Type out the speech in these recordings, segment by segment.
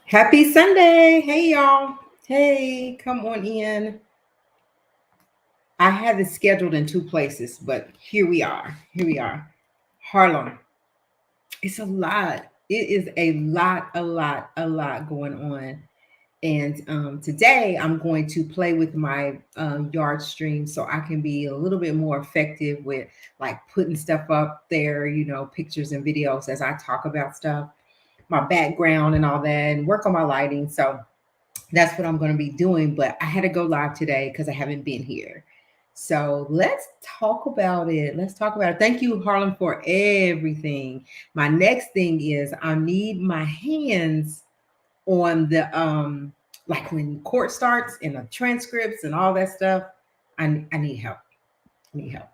Happy Sunday. Hey, y'all. Hey, come on in. I had it scheduled in two places, but here we are. Here we are. Harlem. It's a lot. It is a lot going on. And today I'm going to play with my yard stream so I can be a little bit more effective with like putting stuff up there, pictures and videos as I talk about stuff, my background and all that, and work on my lighting. So that's what I'm going to be doing. But I had to go live today because I haven't been here. So let's talk about it. Let's talk about it. Thank you, Harlem, for everything. My next thing is I need my hands on the like when court starts and the transcripts and all that stuff. I need help. I need help.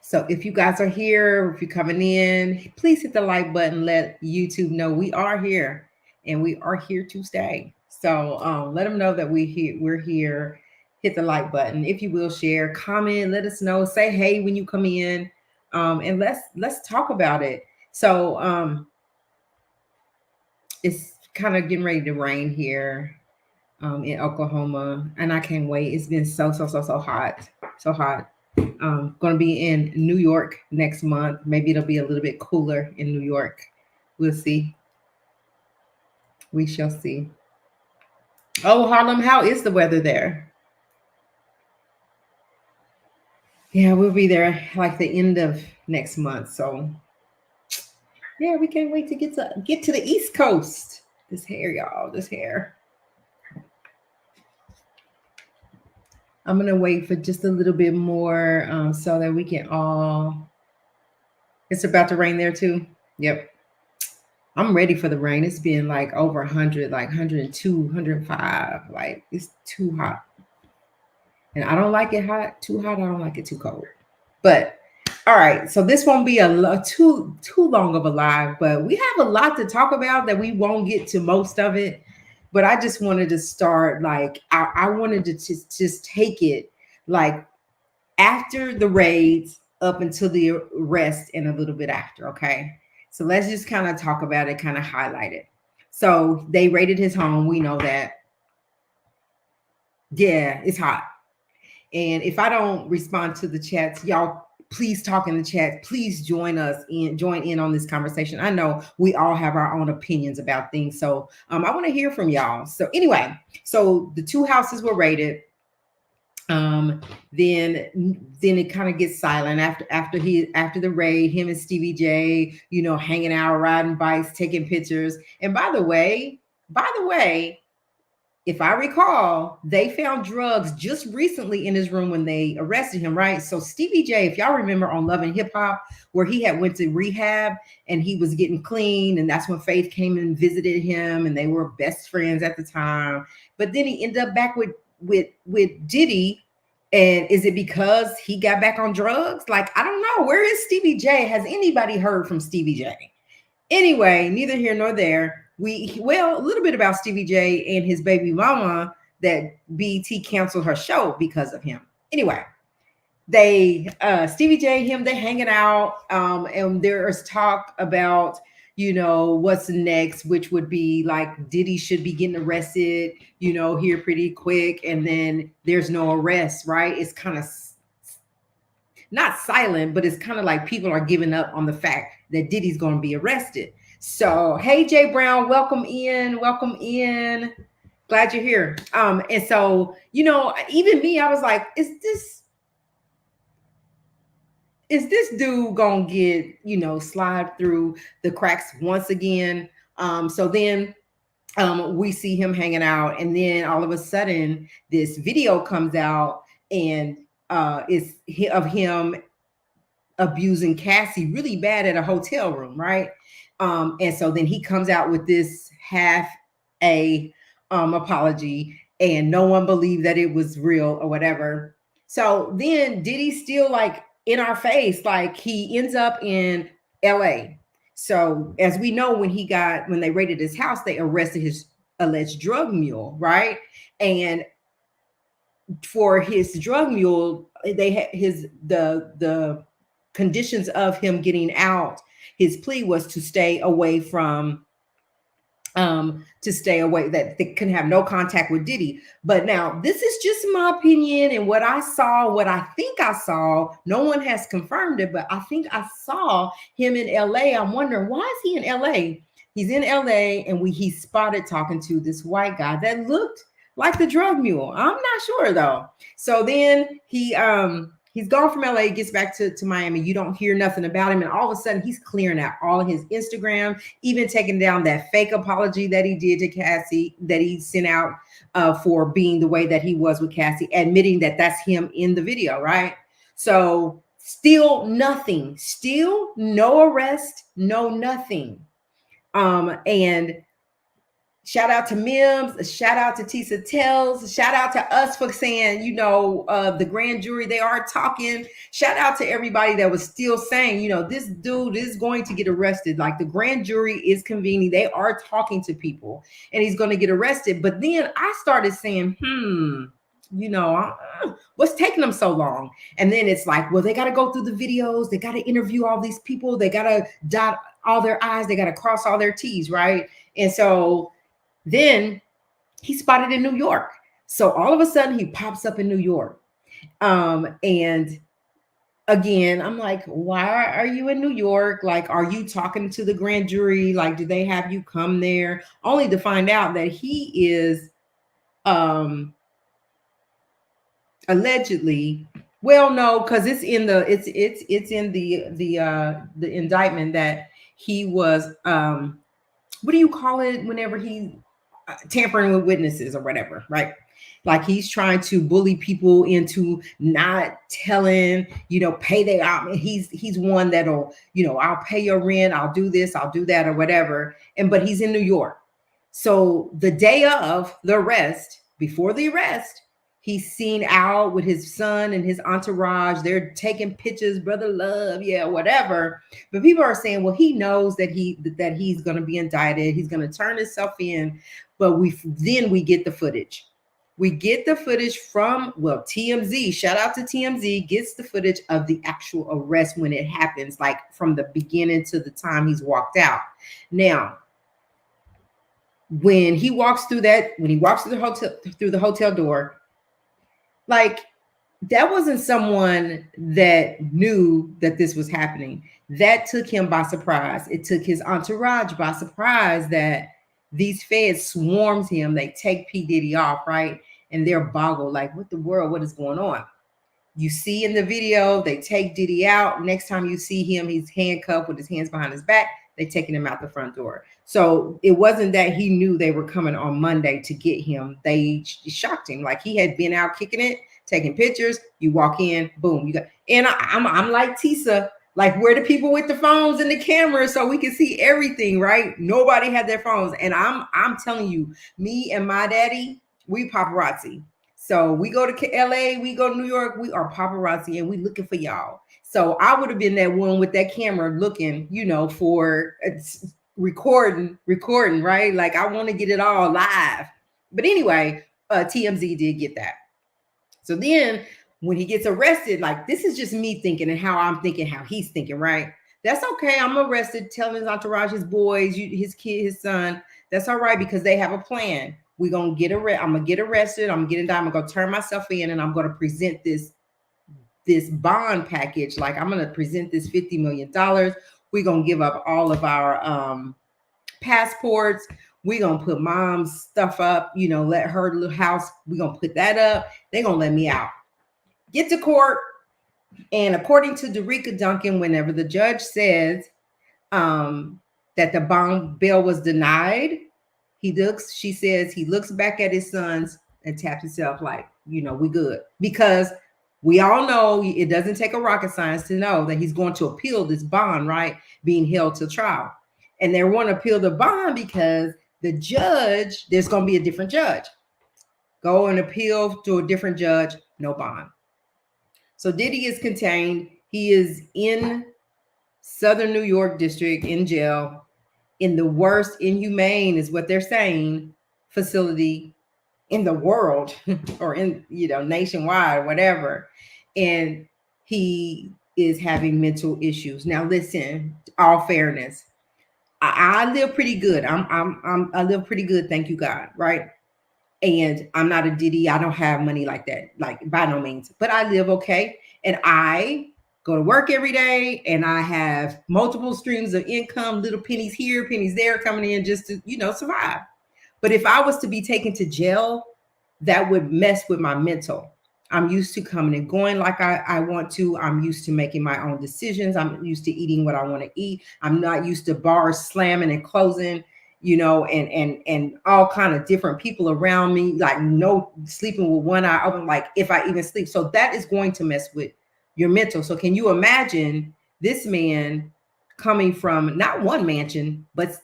So if you guys are here, if you're coming in, please hit the like button. Let YouTube know we are here and we are here to stay. So let them know that we're here. Hit the like button. If you will, share, comment, let us know. Say hey when you come in, and let's talk about it. So it's kind of getting ready to rain here in Oklahoma, and I can't wait. It's been so hot, so hot. Going to be in New York next month. Maybe it'll be a little bit cooler in New York. We'll see. We shall see. Oh, Harlem, how is the weather there? Yeah, we'll be there like the end of next month. So yeah, we can't wait to get to the East Coast. This hair, y'all, this hair. I'm gonna wait for just a little bit more so that we can all. It's about to rain there too. Yep. I'm ready for the rain. It's been like over 100, like 102, 105. Like it's too hot. And I don't like it hot, too hot. I don't like it too cold. But all right, so this won't be too long of a live, but we have a lot to talk about that we won't get to most of it. But I just wanted to start like I wanted to just take it like after the raids up until the arrest and a little bit after, okay? So let's just kind of talk about it, kind of highlight it. So they raided his home. We know that. Yeah, it's hot. And if I don't respond to the chats, y'all please talk in the chat. Please join in on this conversation. I know we all have our own opinions about things. So I want to hear from y'all. So anyway, so the two houses were raided. Then it kind of gets silent after the raid, him and Stevie J, hanging out, riding bikes, taking pictures. And by the way, if I recall, they found drugs just recently in his room when they arrested him, right? So Stevie J, if y'all remember on Love and Hip Hop, where he had went to rehab and he was getting clean, and that's when Faith came and visited him, and they were best friends at the time. But then he ended up back with Diddy. And is it because he got back on drugs? Like, I don't know. Where is Stevie J? Has anybody heard from Stevie J? Anyway, neither here nor there. A little bit about Stevie J and his baby mama, that BET canceled her show because of him. Anyway, they Stevie J, him, they hanging out, and there's talk about what's next, which would be like Diddy should be getting arrested, here pretty quick, and then there's no arrest, right? It's kind of not silent, but it's kind of like people are giving up on the fact that Diddy's going to be arrested. So, hey, Jay Brown, welcome in. Glad you're here. And so, even me, I was like, is this dude gonna get, slide through the cracks once again? So then we see him hanging out, and then all of a sudden this video comes out, and it's of him abusing Cassie really bad at a hotel room, right? And so then he comes out with this half a apology, and no one believed that it was real or whatever. So then Diddy's still like in our face, like he ends up in LA. So as we know, when they raided his house, they arrested his alleged drug mule, right? And for his drug mule, they had the conditions of him getting out. his plea was to stay away from that they can have no contact with Diddy. But now this is just my opinion and what I saw, what I think I saw. No one has confirmed it, but I think I saw him in LA. I'm wondering, why is he in LA? He's in LA and he's spotted talking to this white guy that looked like the drug mule. I'm not sure though. So then he's gone from LA, gets back to Miami. You don't hear nothing about him. And all of a sudden he's clearing out all of his Instagram, even taking down that fake apology that he did to Cassie, that he sent out for being the way that he was with Cassie, admitting that that's him in the video, right? So still nothing, still no arrest, no nothing. And shout out to Mims, shout out to Tisa Tells, shout out to us for saying, the grand jury, they are talking. Shout out to everybody that was still saying, this dude is going to get arrested. Like the grand jury is convening. They are talking to people and he's going to get arrested. But then I started saying, what's taking them so long? And then it's like, well, they got to go through the videos. They got to interview all these people. They got to dot all their I's. They got to cross all their T's, right? And so then he's spotted in New York. So all of a sudden he pops up in New York. And again, I'm like, why are you in New York? Like, are you talking to the grand jury? Like, do they have you come there? Only to find out that he is allegedly, well, no, because it's in the it's in the indictment that he was what do you call it whenever he tampering with witnesses or whatever, right? Like he's trying to bully people into not telling, pay their out. He's one that'll, I'll pay your rent, I'll do this, I'll do that, or whatever. But he's in New York. So the day of the arrest, before the arrest, he's seen out with his son and his entourage. They're taking pictures, brother love, yeah, whatever. But people are saying, well, he knows that he's going to be indicted. He's going to turn himself in. But we get the footage. We get the footage from, TMZ. Shout out to TMZ. Gets the footage of the actual arrest when it happens, like from the beginning to the time he's walked out. Now, when he walks through the hotel door, like that wasn't someone that knew that this was happening. That took him by surprise. It took his entourage by surprise that these feds swarms him. They take P. Diddy off, right? And they're boggled, like, what the world? What is going on? You see in the video, they take Diddy out. Next time you see him, he's handcuffed with his hands behind his back. They taking him out the front door. So it wasn't that he knew they were coming on Monday to get him. They shocked him. Like he had been out kicking it, taking pictures. You walk in, boom, you got. And I'm like Tisa. Like, where the people with the phones and the cameras so we can see everything, right? Nobody had their phones. And I'm telling you, me and my daddy, we paparazzi. So we go to LA, we go to New York, we are paparazzi and we looking for y'all. So I would have been that one with that camera looking, for recording, right? Like I want to get it all live. But anyway, TMZ did get that. So then when he gets arrested, like this is just me thinking and how I'm thinking, how he's thinking, right? That's okay. I'm arrested, telling his entourage, his boys, his kid, his son. That's all right because they have a plan. We're going to get arrested. I'm going to get arrested. I'm going to get indicted. I'm going to turn myself in and I'm going to present this bond package. Like I'm going to present this $50 million. We're going to give up all of our passports. We're going to put mom's stuff up, let her little house. We're going to put that up. They're going to let me out. Get to court. And according to Derica Duncan, whenever the judge says that the bond bail was denied, she says he looks back at his sons and taps himself like, we good. Because we all know it doesn't take a rocket science to know that he's going to appeal this bond, right? Being held to trial. And they want to appeal the bond because the judge, there's going to be a different judge. Go and appeal to a different judge, no bond. So Diddy is contained. He is in Southern New York District in jail in the worst, inhumane is what they're saying, facility in the world or in, nationwide, whatever. And he is having mental issues. Now, listen, all fairness, I live pretty good. I live pretty good, thank you God, right? And I'm not a Diddy. I don't have money like that, like by no means. But I live okay, and I go to work every day, and I have multiple streams of income, little pennies here, pennies there, coming in just to survive. But if I was to be taken to jail, that would mess with my mental. I'm used to coming and going like I want to. I'm used to making my own decisions. I'm used to eating what I want to eat. I'm not used to bars slamming and closing, and all kind of different people around me, like no sleeping with one eye open, like if I even sleep. So that is going to mess with your mental. So can you imagine this man coming from not one mansion, but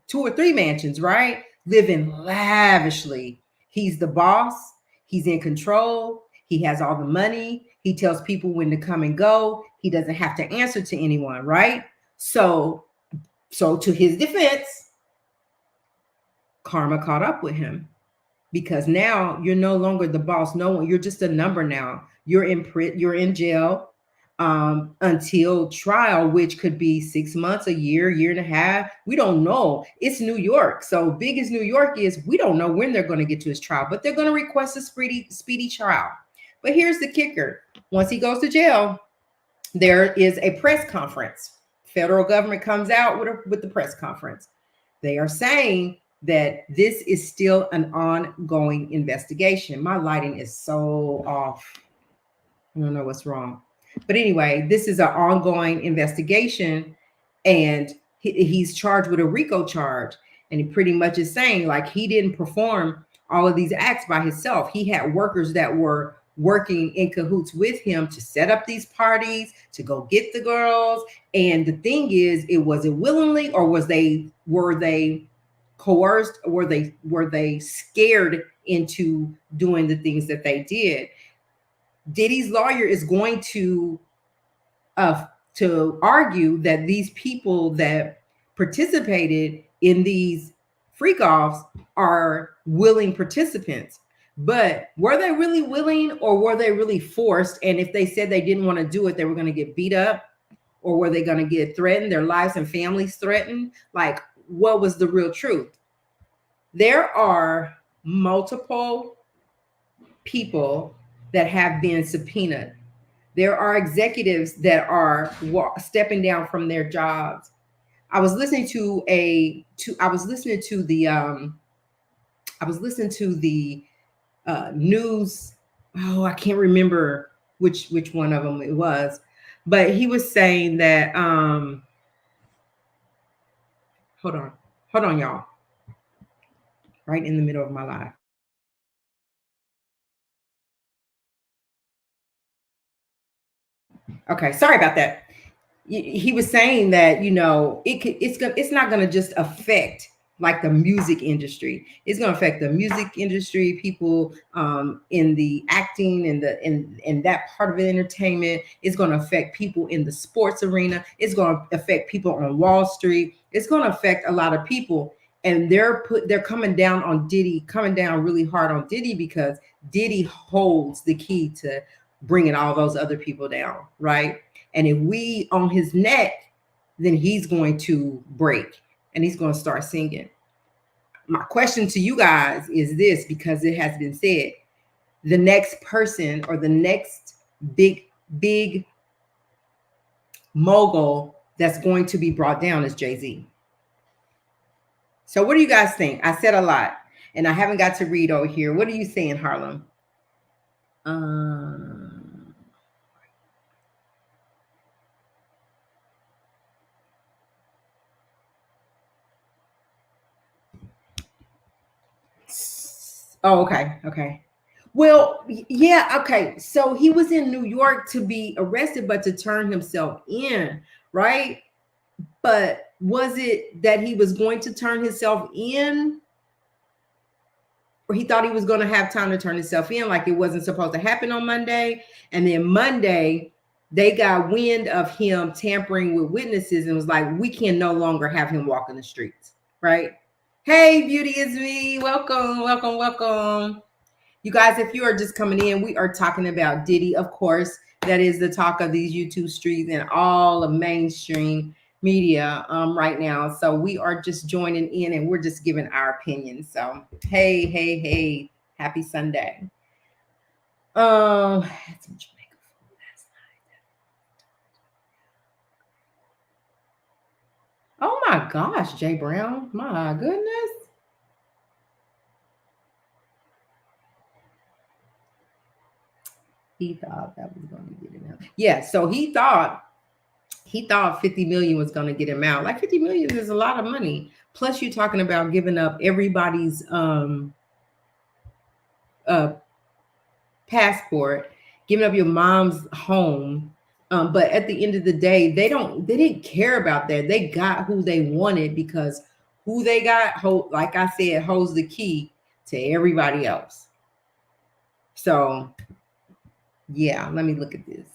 two or three mansions, right? Living lavishly. He's the boss. He's in control. He has all the money. He tells people when to come and go. He doesn't have to answer to anyone, right? So to his defense, karma caught up with him, because now you're no longer the boss. No one. You're just a number now. You're in jail until trial, which could be 6 months, a year and a half. We don't know. It's New York. So big as New York is, we don't know when they're going to get to his trial, but they're going to request a speedy trial. But here's the kicker. Once he goes to jail, there is a press conference. Federal government comes out with the press conference. They are saying that this is still an ongoing investigation. My lighting is so off. I don't know what's wrong. But anyway, this is an ongoing investigation, and he's charged with a RICO charge. And he pretty much is saying, like, he didn't perform all of these acts by himself. He had workers that were working in cahoots with him to set up these parties, to go get the girls. And the thing is, was it willingly, or were they coerced, or were they scared into doing the things that they did? Diddy's lawyer is going to argue that these people that participated in these freak offs are willing participants. But were they really willing, or were they really forced? And if they said they didn't want to do it, they were going to get beat up, or were they going to get threatened, their lives and families threatened? Like, what was the real truth? There are multiple people that have been subpoenaed. There are executives that are stepping down from their jobs. I was listening to the news. Oh, I can't remember which one of them it was, but he was saying that hold on, y'all. Right in the middle of my life. Okay, sorry about that. He was saying that it's not going to just affect like the music industry. It's going to affect the music industry, people in the acting and in that part of the entertainment. It's going to affect people in the sports arena. It's going to affect people on Wall Street. It's going to affect a lot of people. And they're coming down on Diddy, coming down really hard on Diddy, because Diddy holds the key to bringing all those other people down, right? And if we on his neck, then he's going to break and he's going to start singing. My question to you guys is this, because it has been said, the next person or the next big mogul that's going to be brought down is Jay-Z. So what do you guys think? I said a lot and I haven't got to read over here. What are you saying, Harlem? Oh, okay. Well, yeah, okay. So he was in New York to be arrested, but to turn himself in, right? But was it that he was going to turn himself in, or he thought he was going to have time to turn himself in, like it wasn't supposed to happen on Monday? And then Monday, they got wind of him tampering with witnesses and was like, we can no longer have him walking the streets, right? Hey, beauty, is me. Welcome. You guys, if you are just coming in, we are talking about Diddy, of course, That is the talk of these YouTube streets and all of mainstream media right now. So we are just joining in and we're just giving our opinions. So hey, hey, hey, happy Sunday. Had some Jamaica food last night. Oh my gosh, Jay Brown. My goodness. He thought that was going to get him out. Yeah, so he thought 50 million was going to get him out. Like 50 million is a lot of money. Plus you're talking about giving up everybody's uh passport, giving up your mom's home. But at the end of the day, they didn't care about that. They got who they wanted because who they got, like I said, holds the key to everybody else. So yeah, let me look at this.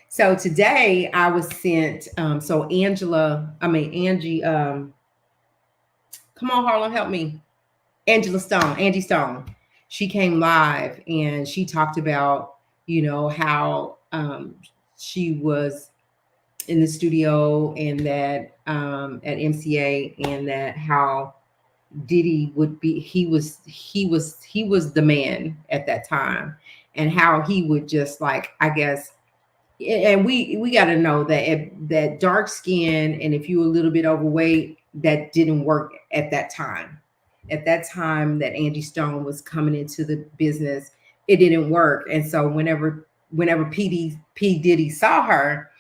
So today I was sent, so Angie, come on, Harlem, help me. Angie Stone. She came live and she talked about, how she was in the studio and that at MCA and that how Diddy would be he was the man at that time and how he would just like I guess and we got to know that that dark skin and if you were a little bit overweight that didn't work at that time. At that time that Angie Stone was coming into the business, it didn't work. And so whenever P Diddy saw her,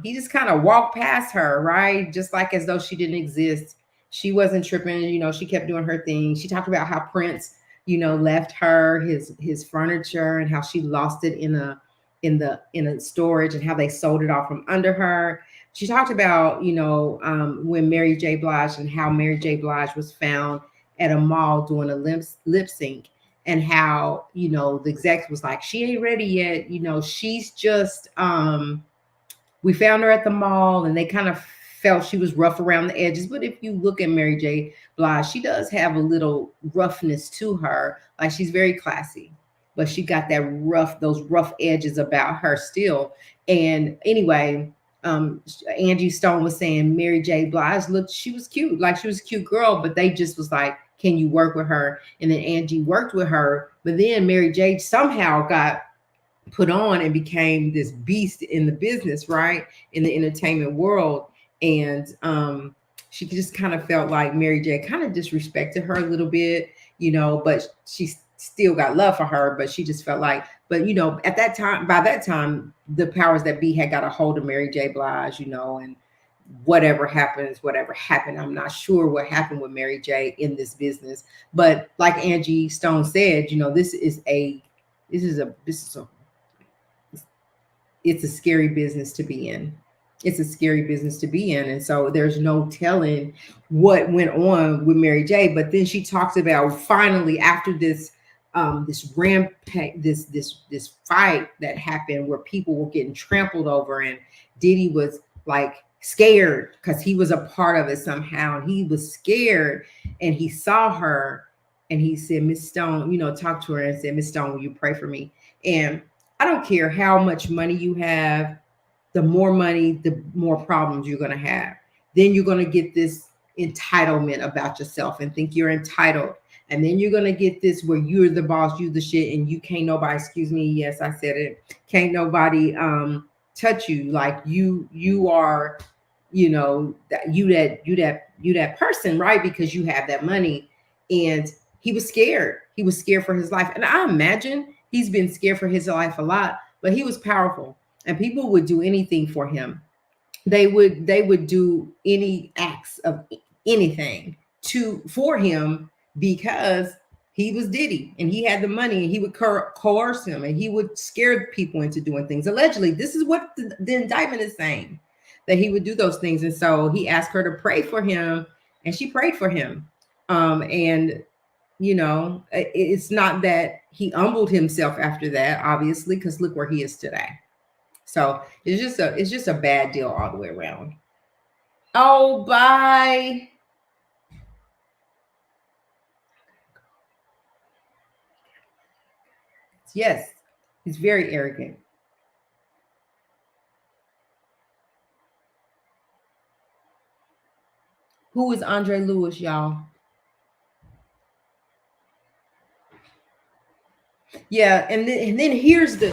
he just kind of walked past her, right? Just like as though she didn't exist. She wasn't tripping, she kept doing her thing. She talked about how Prince, left her his furniture and how she lost it in a storage and how they sold it off from under her. She talked about, when Mary J. Blige and how Mary J. Blige was found at a mall doing a lip sync and how, the exec was like, she ain't ready yet. She's just, we found her at the mall and they kind of felt she was rough around the edges. But if you look at Mary J. Blige, she does have a little roughness to her. Like she's very classy, but she got those rough edges about her still. And anyway, Angie Stone was saying Mary J. Blige looked, she was cute, like she was a cute girl, but they just was like, can you work with her? And then Angie worked with her, but then Mary J. somehow got put on and became this beast in the business, right? In the entertainment world. And she just kind of felt like Mary J. kind of disrespected her a little bit, but she still got love for her, but she just felt like, but at that time, by that time, the powers that be had got a hold of Mary J. Blige, and whatever happened. I'm not sure what happened with Mary J. in this business. But like Angie Stone said, this is a it's a scary business to be in. It's a scary business to be in. And so there's no telling what went on with Mary J. But then she talks about finally after this this rampage, this fight that happened where people were getting trampled over and Diddy was like scared because he was a part of it somehow. And he was scared and he saw her and he said, Miss Stone, talked to her and said, Miss Stone, will you pray for me? And I don't care how much money you have, the more money, the more problems you're going to have. Then you're going to get this entitlement about yourself and think you're entitled. And then you're going to get this where you're the boss, you the shit, and you can't nobody, excuse me, yes, I said it, can't nobody touch you. Like you are, that person, right? Because you have that money. And he was scared. He was scared for his life. And I imagine he's been scared for his life a lot, but he was powerful and people would do anything for him. They would do any acts of anything for him because he was Diddy and he had the money and he would coerce him and he would scare people into doing things. Allegedly, this is what the indictment is saying, that he would do those things. And so he asked her to pray for him and she prayed for him. And it's not that he humbled himself after that, obviously, because look where he is today. So it's just a bad deal all the way around. Oh, bye. Yes, he's very arrogant. Who is Andre Lewis, y'all? Yeah, and then here's the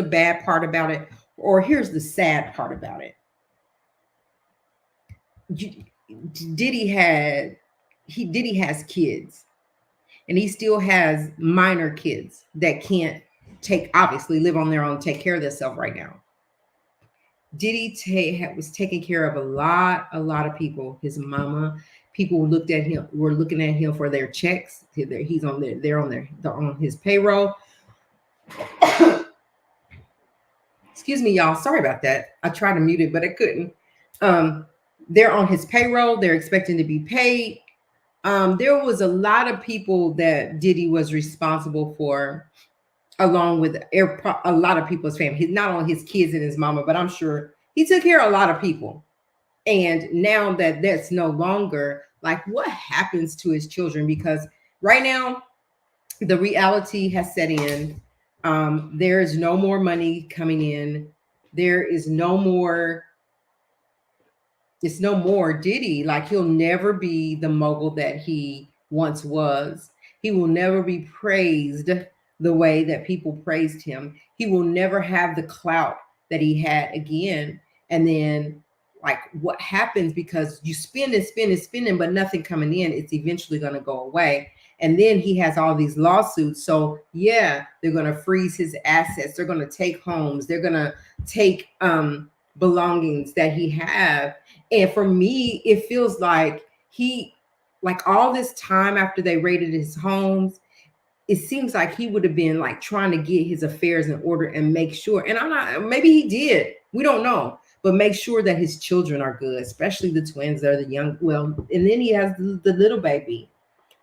bad part about it, or here's the sad part about it. You- Diddy had Diddy has kids, and he still has minor kids that can't take obviously live on their own, take care of themselves right now. Diddy was taking care of a lot of people. His mama, people were looking at him for their checks. He's on their, they're on his payroll. Excuse me, y'all. Sorry about that. I tried to mute it, but I couldn't. Um, they're on his payroll. They're expecting to be paid. There was a lot of people that Diddy was responsible for, along with a lot of people's family. Not only his kids and his mama, but I'm sure he took care of a lot of people. And now that that's no longer, like, what happens to his children? Because right now, the reality has set in. There is no more money coming in. There is no more. It's no more Diddy. Like, he'll never be the mogul that he once was. He will never be praised the way that people praised him. He will never have the clout that he had again. And then, like, what happens, because you spend and spend and spending, but nothing coming in, it's eventually going to go away. And then he has all these lawsuits. So yeah, they're going to freeze his assets. They're going to take homes. They're going to take belongings that he have. And for me, it feels like like all this time after they raided his homes, it seems like he would have been like trying to get his affairs in order and make sure. And I'm not, maybe he did. We don't know. But make sure that his children are good, especially the twins. They're the young. Well, and then he has the little baby,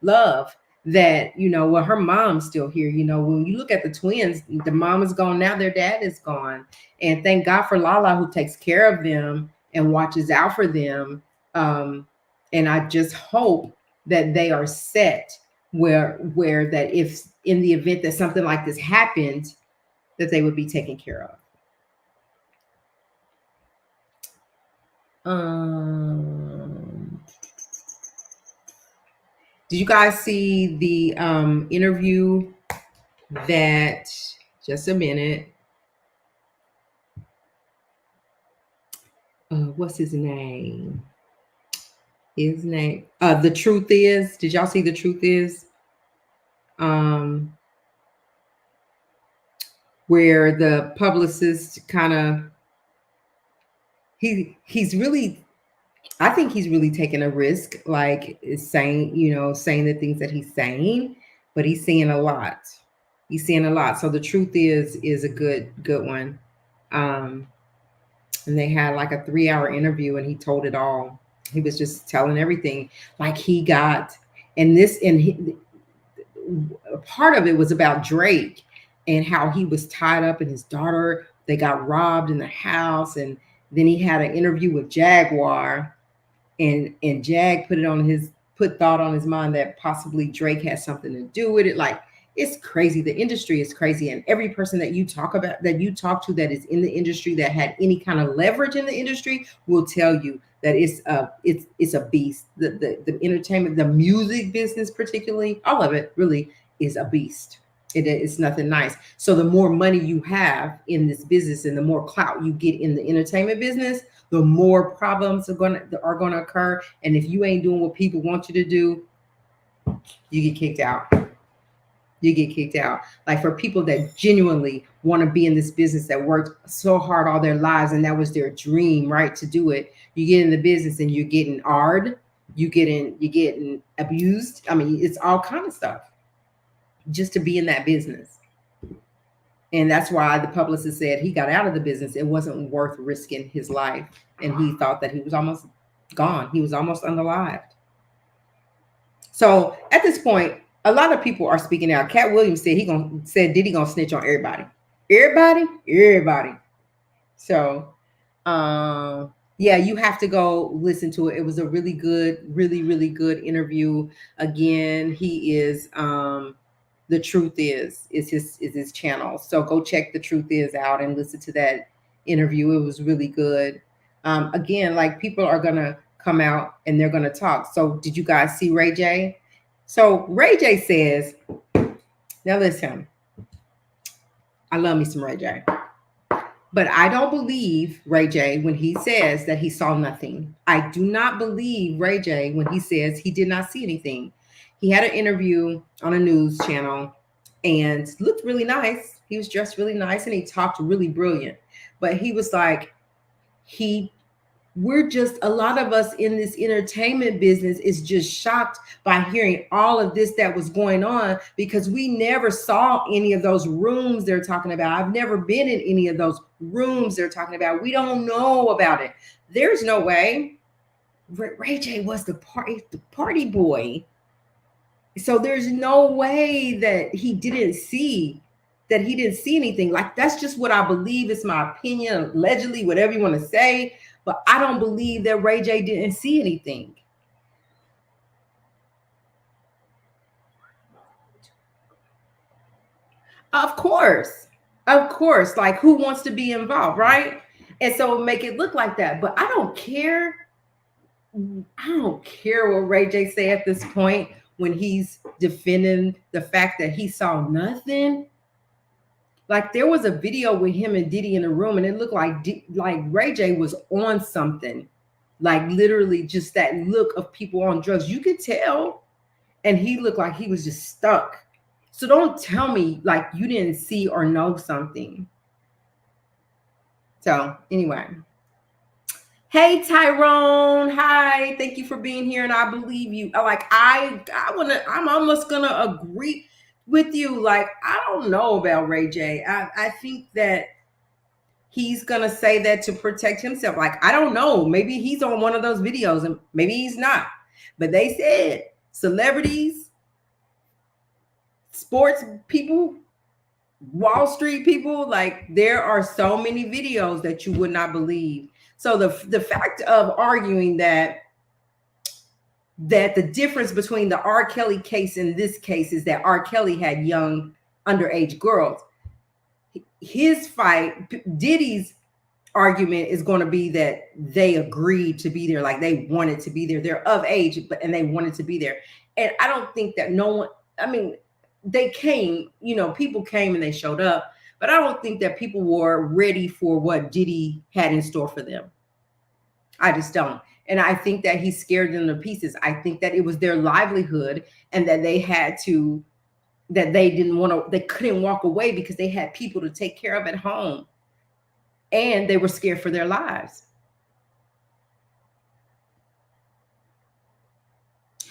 Love, that, well, her mom's still here. When you look at the twins, the mom is gone now, their dad is gone. And thank God for Lala, who takes care of them and watches out for them. And I just hope that they are set where that if in the event that something like this happened, that they would be taken care of. Did you guys see the interview that, just a minute, what's his name? The Truth Is. Did y'all see The Truth Is? Where the publicist kind of, he's really, I think he's really taking a risk, like saying the things that he's saying, but he's saying a lot. He's saying a lot. So The Truth is a good one. And they had like a 3-hour interview, and he told it all. He was just telling everything, like he got, part of it was about Drake and how he was tied up, and his daughter, they got robbed in the house. And then he had an interview with Jaguar, and Jag put thought on his mind that possibly Drake has something to do with it. Like, it's crazy. The industry is crazy. And every person that you talk to that is in the industry, that had any kind of leverage in the industry, will tell you that it's a beast. The entertainment, the music business, particularly, all of it really is a beast. It's nothing nice. So the more money you have in this business and the more clout you get in the entertainment business, the more problems are gonna occur. And if you ain't doing what people want you to do, you get kicked out. You get kicked out. Like, for people that genuinely want to be in this business, that worked so hard all their lives, and that was their dream, right, to do it. You get in the business and you're getting ard, you're getting abused. I mean, it's all kind of stuff just to be in that business. And that's why the publicist said he got out of the business. It wasn't worth risking his life. And he thought that he was almost gone. He was almost unalived. So at this point, a lot of people are speaking out. Cat Williams said Diddy gonna snitch on everybody. Everybody. So yeah, you have to go listen to it. It was a really good interview. Again, he is The Truth is his channel. So go check The Truth Is out and listen to that interview. It was really good. Again, like people are gonna come out and they're gonna talk. So did you guys see Ray J? So Ray J says, now listen, I love me some Ray J. But I don't believe Ray J when he says that he saw nothing. I do not believe Ray J when he says he did not see anything. He had an interview on a news channel and looked really nice. He was dressed really nice and he talked really brilliant. But he was like, we're just, a lot of us in this entertainment business is just shocked by hearing all of this that was going on, because we never saw any of those rooms they're talking about. I've never been in any of those rooms they're talking about. We don't know about it. There's no way. Ray J was the party boy. So there's no way that he didn't see anything. Like, that's just what I believe. It's my opinion, allegedly, whatever you want to say. But I don't believe that Ray J didn't see anything. Of course. Like, who wants to be involved, right? And so make it look like that. But I don't care. I don't care what Ray J say at this point when he's defending the fact that he saw nothing. Like, there was a video with him and Diddy in a room, and it looked like Ray J was on something, like literally just that look of people on drugs. You could tell, and he looked like he was just stuck. So don't tell me like you didn't see or know something. So anyway, hey Tyrone, hi, thank you for being here, and I believe you. I'm almost gonna agree with you. Like, I don't know about Ray J. I think that he's gonna say that to protect himself. Like, I don't know. Maybe he's on one of those videos and maybe he's not. But they said celebrities, sports people, Wall Street people, like, there are so many videos that you would not believe. So the fact of arguing that the difference between the R. Kelly case and this case is that R. Kelly had young underage girls. His fight, Diddy's argument is going to be that they agreed to be there, like they wanted to be there. They're of age, and they wanted to be there. And I don't think that no one, I mean, they came, people came and they showed up, but I don't think that people were ready for what Diddy had in store for them. I just don't. And I think that he scared them to pieces. I think that it was their livelihood, and that they had to, that they didn't want to, they couldn't walk away because they had people to take care of at home, and they were scared for their lives.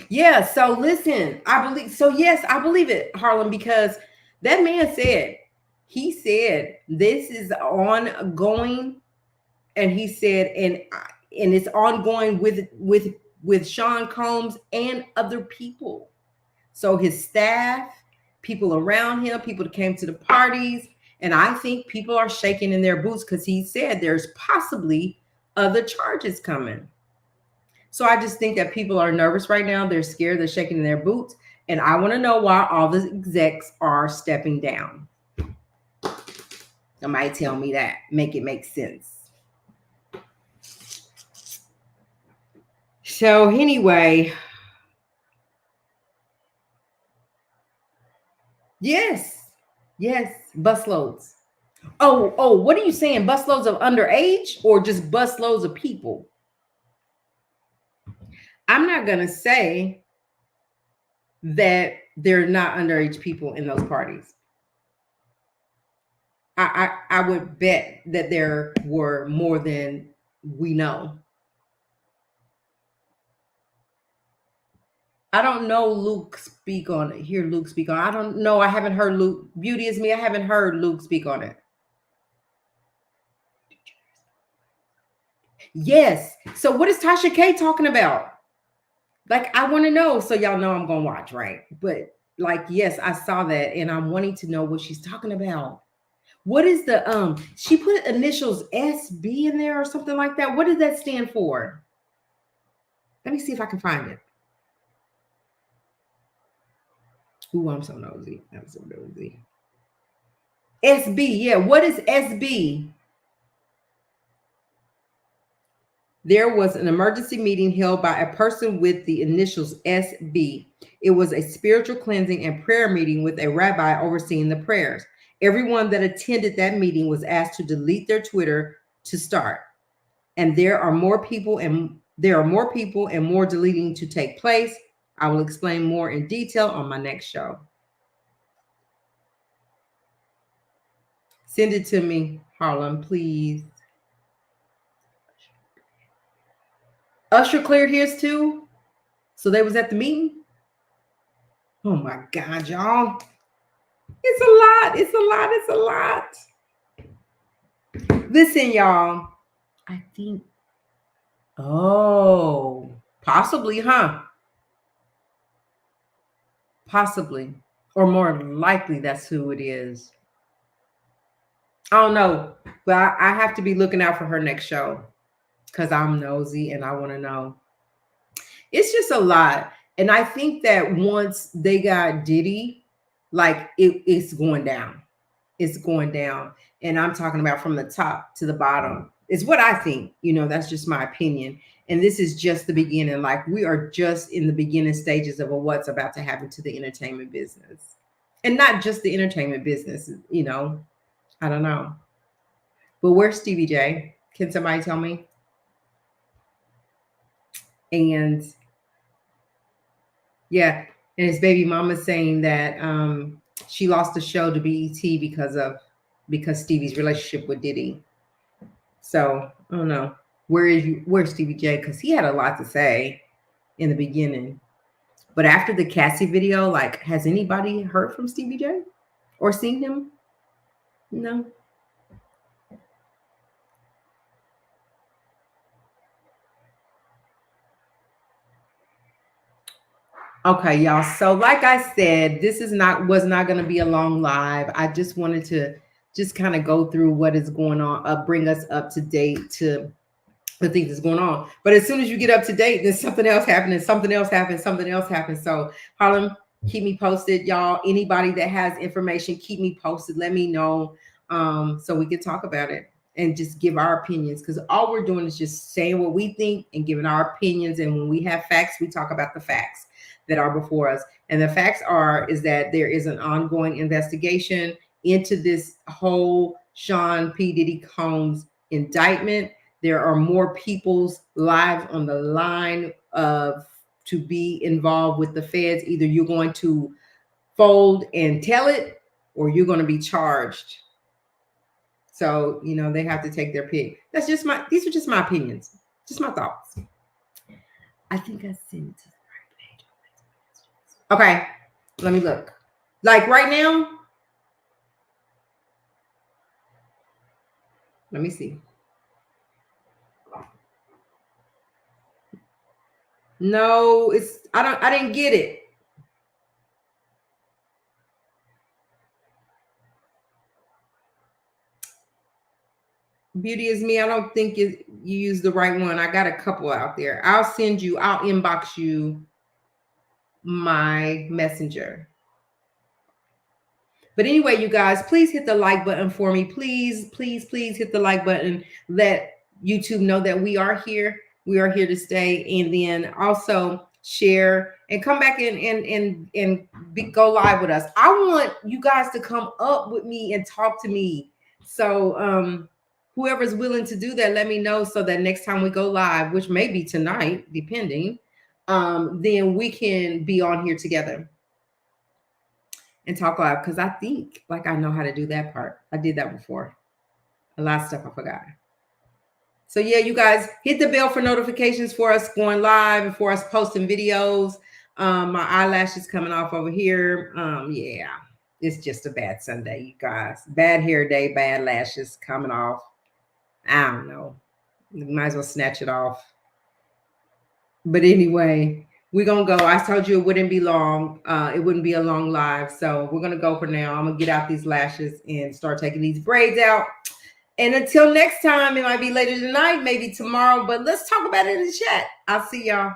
Yeah. So listen, yes, I believe it, Harlem, because that man said, this is ongoing. And he said, and it's ongoing with Sean Combs and other people. So his staff, people around him, people that came to the parties. And I think people are shaking in their boots because he said there's possibly other charges coming. So I just think that people are nervous right now. They're scared. They're shaking in their boots. And I want to know why all the execs are stepping down. Somebody tell me that. Make it make sense. So anyway, yes, busloads. Oh, what are you saying? Busloads of underage or just busloads of people? I'm not gonna say that there are not underage people in those parties. I would bet that there were more than we know. I don't know Luke speak on it. Hear Luke speak on it. I don't know. I haven't heard Luke. Beauty is me. I haven't heard Luke speak on it. Yes. So what is Tasha K talking about? Like, I want to know. So y'all know I'm gonna watch, right? But like, yes, I saw that, and I'm wanting to know what she's talking about. What is the she put initials SB in there or something like that? What does that stand for? Let me see if I can find it. Ooh, I'm so nosy. I'm so nosy. SB, yeah. What is SB? There was an emergency meeting held by a person with the initials SB. It was a spiritual cleansing and prayer meeting with a rabbi overseeing the prayers. Everyone that attended that meeting was asked to delete their Twitter to start. And there are more people and more deleting to take place. I will explain more in detail on my next show. Send it to me, Harlem, please. Usher cleared his too. So they was at the meeting. Oh my God, y'all. It's a lot. It's a lot. It's a lot. Listen, y'all. I think, oh, possibly, huh? Possibly. Or more likely, that's who it is. I don't know. But I have to be looking out for her next show because I'm nosy and I want to know. It's just a lot. And I think that once they got Diddy, like it's going down. It's going down. And I'm talking about from the top to the bottom. It's what I think. You know, that's just my opinion. And this is just the beginning. Like we are just in the beginning stages of what's about to happen to the entertainment business. And not just the entertainment business, you know. I don't know. But where's Stevie J? Can somebody tell me? And yeah, and his baby mama saying that she lost the show to BET because Stevie's relationship with Diddy. So I don't know. Where's Stevie J? Because he had a lot to say in the beginning. But after the Cassie video, like, has anybody heard from Stevie J or seen him? No. Okay, y'all. So like I said, this was not going to be a long live. I just wanted to just kind of go through what is going on, bring us up to date to the things that's going on. But as soon as you get up to date, then something else happens, something else happens, something else happens. So Harlem, keep me posted, y'all. Anybody that has information, keep me posted. Let me know so we can talk about it and just give our opinions. Because all we're doing is just saying what we think and giving our opinions. And when we have facts, we talk about the facts that are before us. And the facts is that there is an ongoing investigation into this whole Sean P. Diddy Combs indictment. There are more people's lives on the line to be involved with the feds. Either you're going to fold and tell it, or you're going to be charged. So, you know, they have to take their pick. These are just my opinions, just my thoughts. I think I sent it to the right page. Okay, let me look. Like right now, let me see. No, I didn't get it. Beauty is me. I don't think you use the right one. I got a couple out there. I'll inbox you my messenger. But anyway, you guys, please hit the like button for me. Please, please, please hit the like button. Let YouTube know that we are here. We are here to stay. And then also share and come back and go live with us. I want you guys to come up with me and talk to me. So whoever's willing to do that, let me know so that next time we go live, which may be tonight, depending, then we can be on here together and talk live, because I think like I know how to do that part. I did that before. A lot of stuff I forgot. So yeah, you guys hit the bell for notifications for us going live and for us posting videos. My eyelashes coming off over here. Yeah, it's just a bad Sunday, you guys. Bad hair day, bad lashes coming off. I don't know. You might as well snatch it off. But anyway, we're going to go. I told you it wouldn't be long. It wouldn't be a long live. So we're going to go for now. I'm going to get out these lashes and start taking these braids out. And until next time, it might be later tonight, maybe tomorrow, but let's talk about it in the chat. I'll see y'all.